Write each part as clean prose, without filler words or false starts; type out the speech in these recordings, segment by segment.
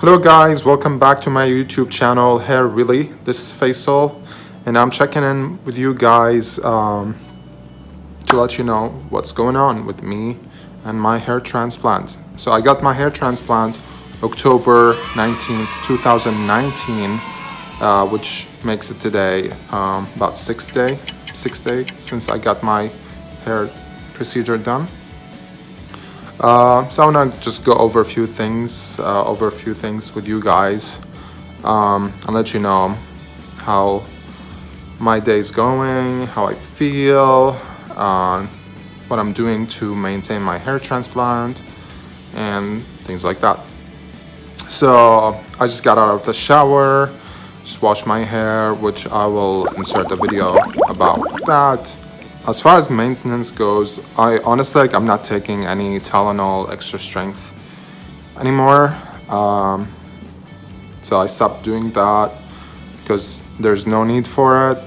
Hello guys, welcome back to my YouTube channel, Hair Really. This is Faisal, and I'm checking in with you guys to let you know what's going on with me and my hair transplant. So I got my hair transplant October 19th, 2019, which makes it today about 6 days since I got my hair procedure done. So I want to just go over a few things, with you guys, and let you know how my day's going, how I feel, what I'm doing to maintain my hair transplant, and things like that. So I just got out of the shower, just washed my hair, which I will insert a video about that. As far as maintenance goes, I honestly I'm not taking any Tylenol extra strength anymore. So I stopped doing that because there's no need for it.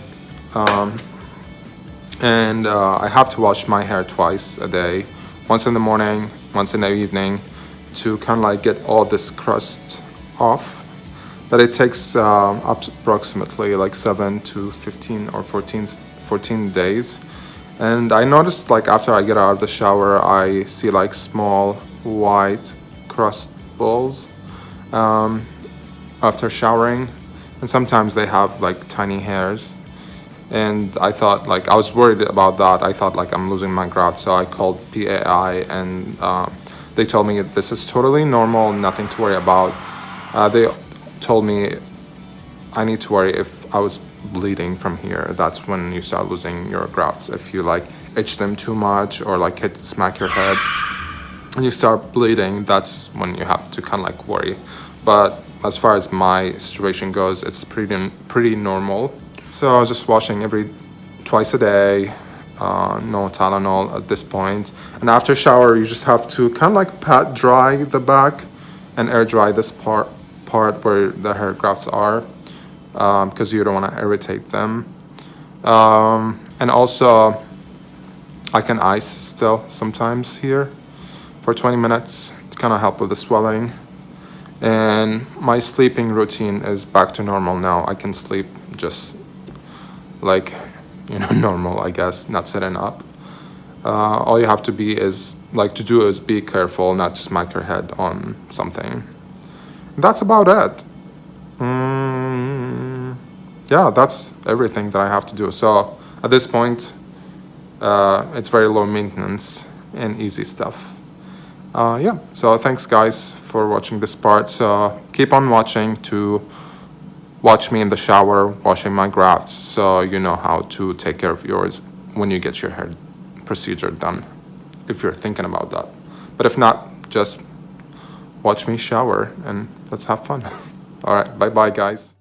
And I have to wash my hair twice a day, once in the morning, once in the evening, to kind of like get all this crust off. But it takes approximately like 7 to 15 or 14 days. And I noticed like after I get out of the shower, I see like small white crust balls after showering. And sometimes they have like tiny hairs. And I thought like I was worried about that. I thought like I'm losing my graft, so I called PAI, and they told me this is totally normal, nothing to worry about. They told me I need to worry if I was bleeding from here. That's when you start losing your grafts. If you like itch them too much or like smack your head and you start bleeding, that's when you have to kind of like worry. But as far as my situation goes, it's pretty normal. So I was just washing twice a day, no Tylenol at this point. And after shower, you just have to kind of like pat dry the back and air dry this part where the hair grafts are, because you don't want to irritate them. And also, I can ice still sometimes here for 20 minutes to kind of help with the swelling. And my sleeping routine is back to normal now. I can sleep just like, normal, I guess, not sitting up. All you have to be is be careful not to smack your head on something. That's about it. Yeah, that's everything that I have to do. So at this point, it's very low maintenance and easy stuff. Yeah, so thanks guys for watching this part. So keep on watching to watch me in the shower washing my grafts, so you know how to take care of yours when you get your hair procedure done, if you're thinking about that. But if not, just watch me shower and let's have fun. All right, bye guys.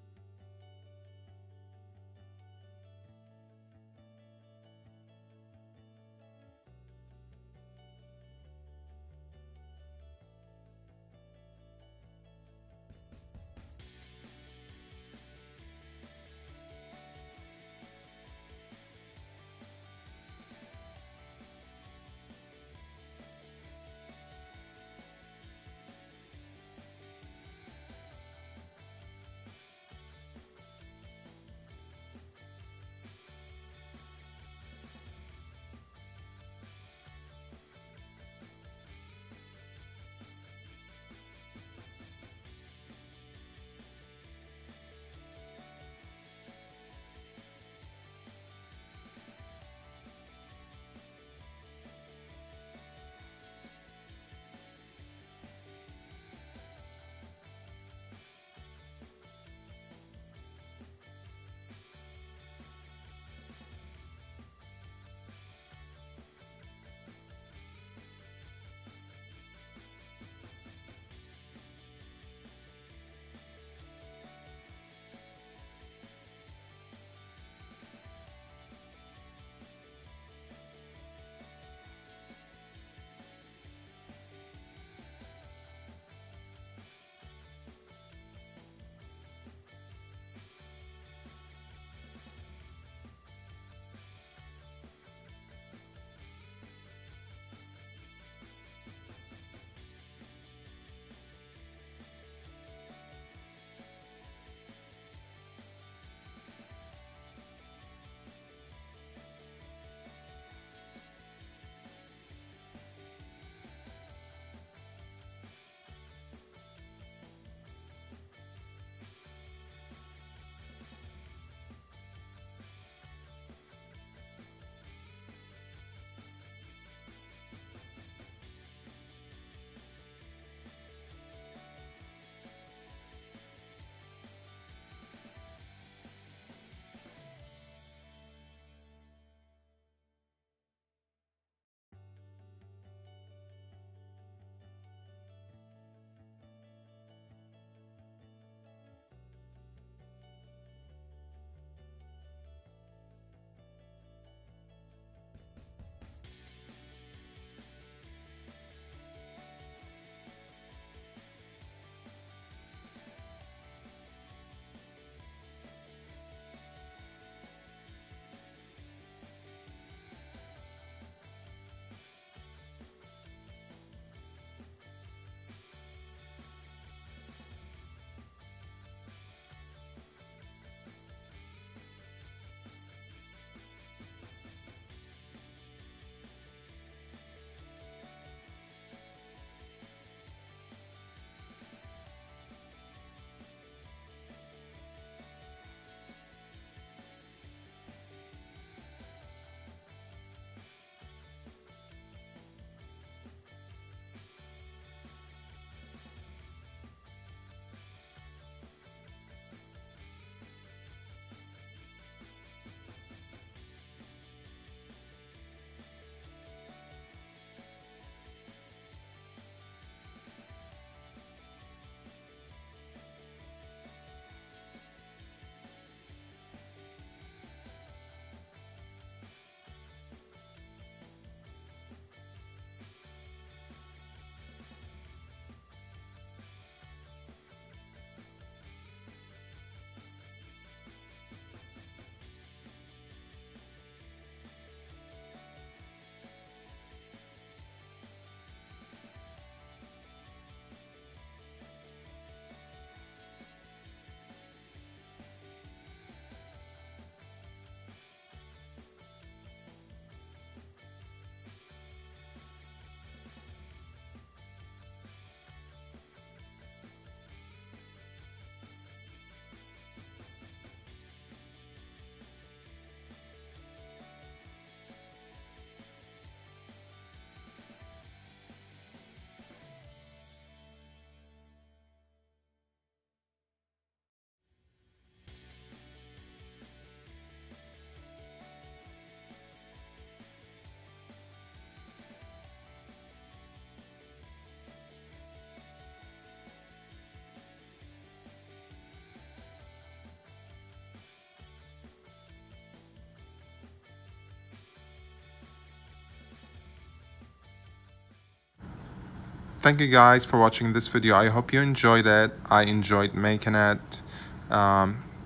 thank you guys for watching this video. I hope you enjoyed it. I enjoyed making it.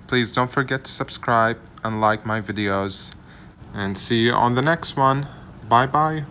Please don't forget to subscribe and like my videos, and see you on the next one. Bye bye.